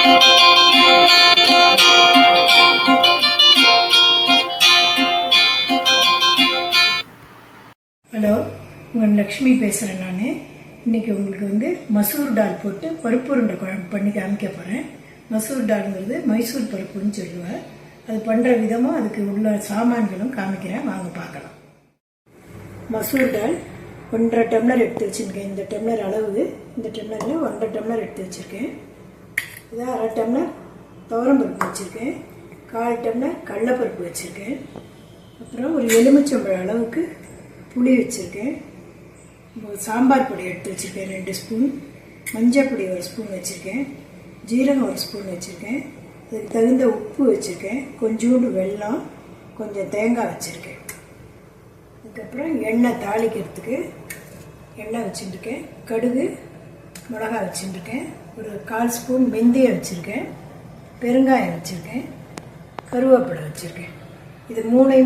Hello, உங்கள் லக்ஷ்மி பேசுகிறேன். நான் இன்றைக்கி உங்களுக்கு மசூர் டால் போட்டு பருப்பு உருண்டை குழம்பு பண்ணி காமிக்க போகிறேன். மசூர் டால்ங்கிறது மைசூர் பருப்புன்னு சொல்லுவேன். அது பண்ணுற விதமும் அதுக்கு உள்ள சாமான்களும் காமிக்கிறேன், வாங்க பார்க்கலாம். மசூர் டால் 1.5 டம்ளர் எடுத்து வச்சுருக்கேன். இந்த டம்ளர் அளவு, இந்த டம்ளரில் 1.5 டம்ளர் எடுத்து வச்சுருக்கேன். இதை 1/2 டம்ளர் துவரம்பருப்பு வச்சுருக்கேன், 1/4 டம்ளர் கடலைப்பருப்பு வச்சுருக்கேன், அப்புறம் ஒரு எலுமிச்சம்பழம் அளவுக்கு புளி வச்சுருக்கேன், சாம்பார் பொடி எடுத்து வச்சுருக்கேன் 2 ஸ்பூன், மஞ்சள் பொடி 1 ஸ்பூன் வச்சுருக்கேன், ஜீரகம் 1 ஸ்பூன் வச்சுருக்கேன், அதுக்கு தகுந்த உப்பு வச்சுருக்கேன், கொஞ்சோண்டு வெல்லம், கொஞ்சம் தேங்காய் வச்சுருக்கேன். அதுக்கப்புறம் எண்ணெய் தாளிக்கிறதுக்கு எண்ணெய் வச்சுருக்கேன், கடுகு மிளகாய் வச்சுருக்கேன், ஒரு 1/4 ஸ்பூன் வெந்தயம் வச்சுருக்கேன், பெருங்காயம் வச்சுருக்கேன், கருவேப்பிலை வச்சுருக்கேன். இது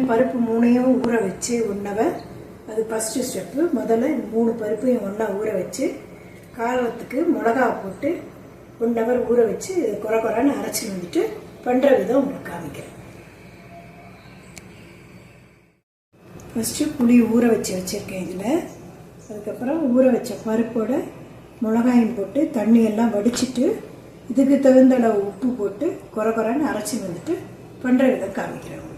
பருப்பு 3ஐயும் ஊற வச்சு 1 ஹவர். அது ஃபஸ்ட்டு ஸ்டெப்பு. முதல்ல 3 பருப்பையும் ஒன்றா ஊற வச்சு காரத்துக்கு மிளகா போட்டு 1 ஹவர் ஊற வச்சு குறைன்னு அரைச்சி வந்துட்டு பண்ணுற விதம் உங்களுக்கு காமிக்கிறேன். ஃபஸ்ட்டு புளி ஊற வச்சுருக்கேன் இதில். அதுக்கப்புறம் ஊற வச்ச பருப்போட மிளகாயும் போட்டு தண்ணியெல்லாம் வடிச்சிட்டு இதுக்கு தகுந்த அளவு உப்பு போட்டு குறைன்னு அரைச்சி வந்துட்டு பண்ணுற விதம் காமிக்கிறேன்.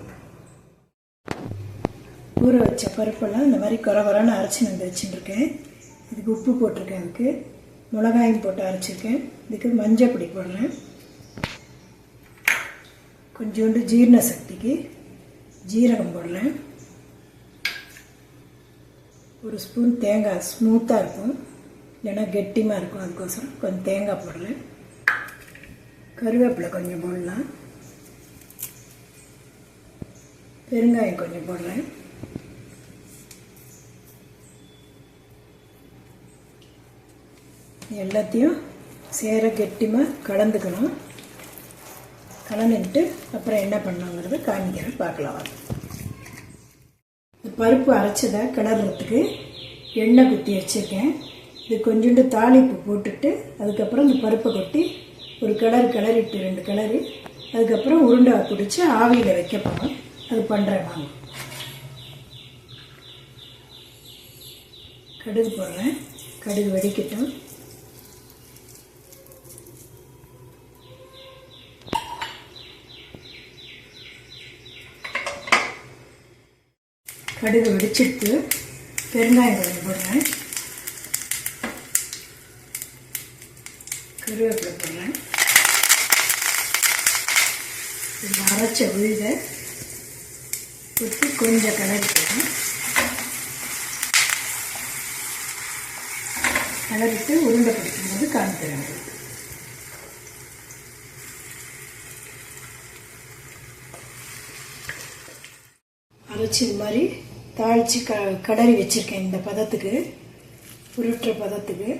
ஊற வச்ச பருப்பெல்லாம் இந்த மாதிரி குறைன்னு அரைச்சி வந்து வச்சுட்டுருக்கேன். இதுக்கு உப்பு போட்டிருக்கேன், அதுக்கு மிளகாயும் போட்டு அரைச்சிருக்கேன். இதுக்கு மஞ்சள் பொடி போடுறேன், கொஞ்சோண்டு ஜீரண சக்திக்கு ஜீரகம் போடுறேன், 1 ஸ்பூன் தேங்காய் ஸ்மூத்தாக இருக்கும், இல்லைன்னா கெட்டிமாக இருக்கும், அதுக்கோசரம் கொஞ்சம் தேங்காய் போடுறேன், கருவேப்பிலை கொஞ்சம் போடலாம், பெருங்காயம் கொஞ்சம் போடுறேன், எல்லாத்தையும் சேர கெட்டிமாக கலந்துக்கணும். கலந்துட்டு அப்புறம் என்ன பண்ணணுங்கிறத காமிக்கிறேன், பார்க்கலாம். பருப்பு அரைச்சதை கிளறதுக்கு எண்ணெய் குத்தி வச்சுருக்கேன். இது கொஞ்சோண்டு தாளிப்பு போட்டுட்டு அதுக்கப்புறம் இந்த பருப்பை கொட்டி ஒரு கிளறிட்டு 2 கிளறி அதுக்கப்புறம் உருண்டை பிடிச்சி ஆவியில் வைக்க போகிறோம். அது பண்ணுறேன் நான். கடுகு போடுறேன், கடுகு வெடிக்கட்டும். கடுகு வெடிச்சிட்டு பெருங்காயம் கொஞ்சம் போடுறேன், கருவேப்பிலை போடுறேன், இந்த அரைச்ச விழுதை ஊற்றி கொஞ்சம் கிளறிக்கிறேன். கிளறிட்டு உருண்டை பிடிக்கும்போது காமிக்கிறேன். அரைச்சி இது மாதிரி தாளித்து கடறி வச்சுருக்கேன் இந்த பதத்துக்கு, உருட்டுற பதத்துக்கு.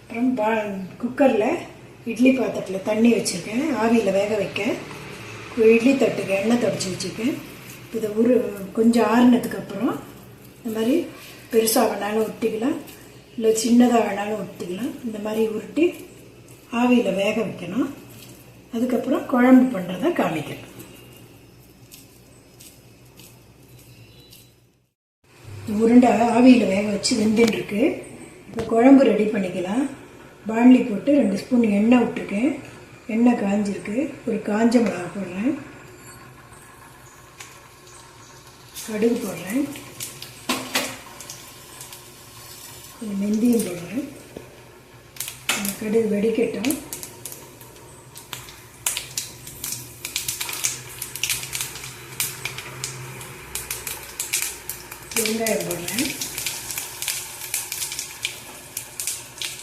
அப்புறம் குக்கரில் இட்லி பாத்திரத்தில் தண்ணி வச்சுருக்கேன், ஆவியில் வேக வைக்க. இட்லி தட்டுக்கு எண்ணெய் தொடச்சி வச்சுருக்கேன். இதை கொஞ்சம் ஆறுனதுக்கு அப்புறம் இந்த மாதிரி பெருசாக வேணாலும் ஒட்டிக்கலாம், இல்லை சின்னதாக வேணாலும் ஒட்டிக்கலாம். இந்த மாதிரி உருட்டி ஆவியில் வேக வைக்கணும். அதுக்கப்புறம் குழம்பு பண்ணுறதை காமிக்கிறேன். உருண்டை ஆவியில் வேக வச்சு வெந்துட்டுருக்கு. இப்போ குழம்பு ரெடி பண்ணிக்கலாம். பாண்லி போட்டு 2 ஸ்பூன் எண்ணெய் விட்டுருக்கேன். எண்ணெய் காஞ்சிருக்கு. ஒரு காஞ்ச மிளகா போடுறேன், கடுகு போடுறேன், கொஞ்சம் வெந்தயம் போடுறேன். அந்த கடுகு வெடிக்கட்டும். வெங்காயம் போடுறேன்,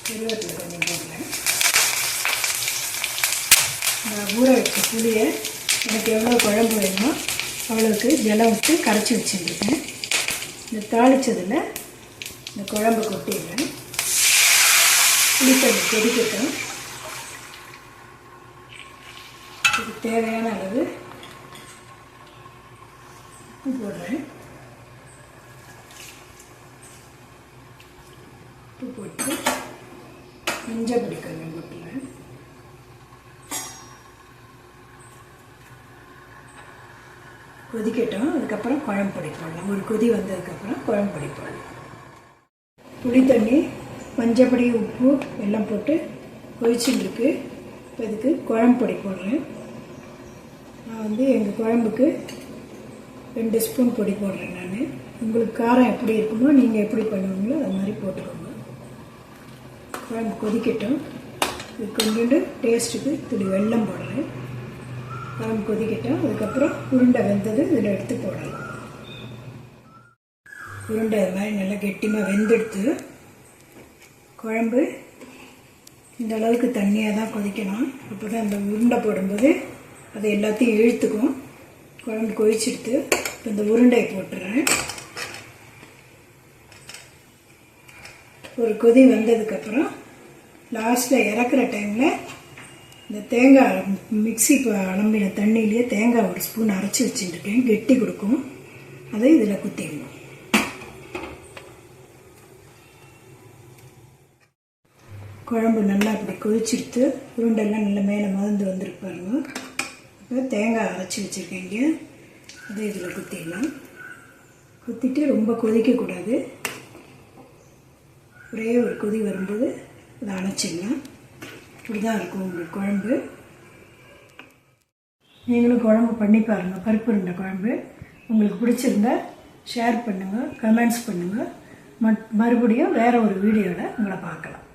கருவேப்பிலை கொஞ்சம் போடுறேன். நான் ஊற வச்ச புளியை எனக்கு எவ்வளோ குழம்பு வேணுமோ அவ்வளோக்கு ஜலம் விட்டு கரைச்சி வச்சுருக்கேன். இந்த தாளித்ததில் இந்த குழம்பு கொட்டிடுறேன். புளித்தண்ணி கொதிக்கட்டும். இதுக்கு தேவையான அளவு உப்பு போடுறேன். உப்பு போட்டு மஞ்சள் பொடி கொஞ்சம் போட்டுருவேன். கொதிக்கட்டும். அதுக்கப்புறம் குழம்பு பொடி போடலாம். ஒரு கொதி வந்ததுக்கப்புறம் குழம்பு பொடி போடலாம். புளி தண்ணி, மஞ்சப்பொடி, உப்பு எல்லாம் போட்டு கொதிச்சுட்டு இருக்கு. இப்போ இதுக்கு குழம்பு பொடி போடுறேன். நான் எங்கள் குழம்புக்கு 2 ஸ்பூன் பொடி போடுறேன். நான் உங்களுக்கு காரம் எப்படி இருக்குமோ நீங்கள் எப்படி பண்ணுவீங்களோ அது மாதிரி போட்டுக்கோங்க. குழம்பு கொதிக்கட்டும். இது கொஞ்சோண்டு டேஸ்ட்டுக்கு துளி வெல்லம் போடுறேன். குழம்பு கொதிக்கட்டும். அதுக்கப்புறம் உருண்டை வெந்தது இதில் எடுத்து போடலாம். உருண்டை அது மாதிரி நல்லா கெட்டிமாக வெந்தெடுத்து குழம்பு இந்த அளவுக்கு தண்ணியாக தான் கொதிக்கணும். அப்போ தான் இந்த உருண்டை போடும்போது அது எல்லாத்தையும் இழுத்துக்கும். குழம்பு கொதிச்செடுத்து இப்போ இந்த உருண்டையை போட்டுறேன். ஒரு கொதி வந்ததுக்கப்புறம் லாஸ்ட்டில் இறக்குற டைமில் இந்த தேங்காய் மிக்ஸி அலம்பின தண்ணியிலேயே தேங்காய் 1 ஸ்பூன் அரைச்சி வச்சுட்டுருக்கேன். கெட்டி கொடுக்கும். அதை இதில் குத்திடணும். குழம்பு நல்லா அப்படி கொதிச்செடுத்து உருண்டெல்லாம் நல்லா மேலே மதந்து வந்துருப்பாருங்க. இப்போ தேங்காய் அரைச்சி வச்சுருக்கேங்க. அதை இதில் குத்திடலாம். குத்திட்டு ரொம்ப கொதிக்கக்கூடாது. ஒரே ஒரு கொதி வரும்போது அதை அணைச்சிடலாம். இப்படி தான் இருக்கும் உங்களுக்கு குழம்பு. நீங்களும் குழம்பு பண்ணி பாருங்கள். பருப்பு உருண்டை குழம்பு உங்களுக்கு பிடிச்சிருந்தா ஷேர் பண்ணுங்கள், கமெண்ட்ஸ் பண்ணுங்கள். மறுபடியும் வேறு ஒரு வீடியோவில் உங்களை பார்க்கலாம்.